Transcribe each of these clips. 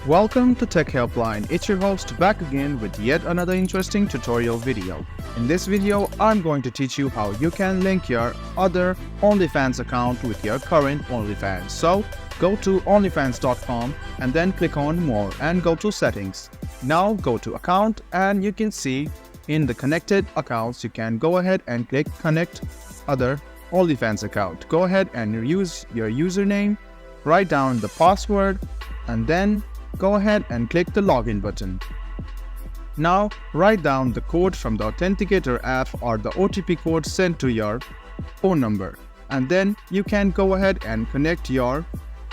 Welcome to Tech Helpline. It's your host back again with yet another interesting tutorial video. In this video, I'm going to teach you how you can link your other Onlyfans account with your current Onlyfans. So go to onlyfans.com and then click on More and go to Settings. Now go to Account and you can see in the connected accounts, you can go ahead and click Connect Other Onlyfans account. Go ahead and use your username, write down the password, and then go ahead and click the login button. Now write down the code from the authenticator app or the OTP code sent to your phone number, and then you can go ahead and connect your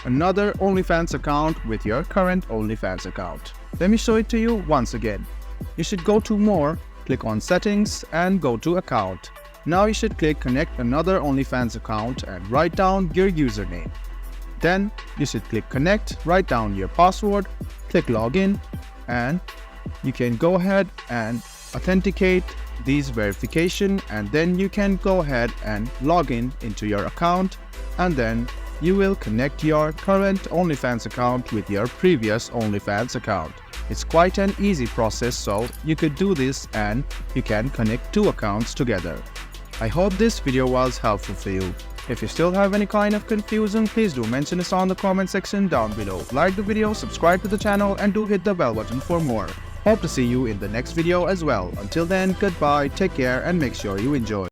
another Onlyfans account with your current Onlyfans account. Let me show it to you once again. You should go to More, click on Settings and go to Account. Now you should click Connect Another Onlyfans account and write down your username. Then you should click Connect, write down your password, click Login, and you can go ahead and authenticate these verification, and then you can go ahead and log in into your account, and then you will connect your current Onlyfans account with your previous Onlyfans account. It's quite an easy process, so you could do this and you can connect two accounts together. I hope this video was helpful for you. If you still have any kind of confusion, please do mention us on the comment section down below. Like the video, subscribe to the channel, and do hit the bell button for more. Hope to see you in the next video as well. Until then, goodbye, take care, and make sure you enjoy.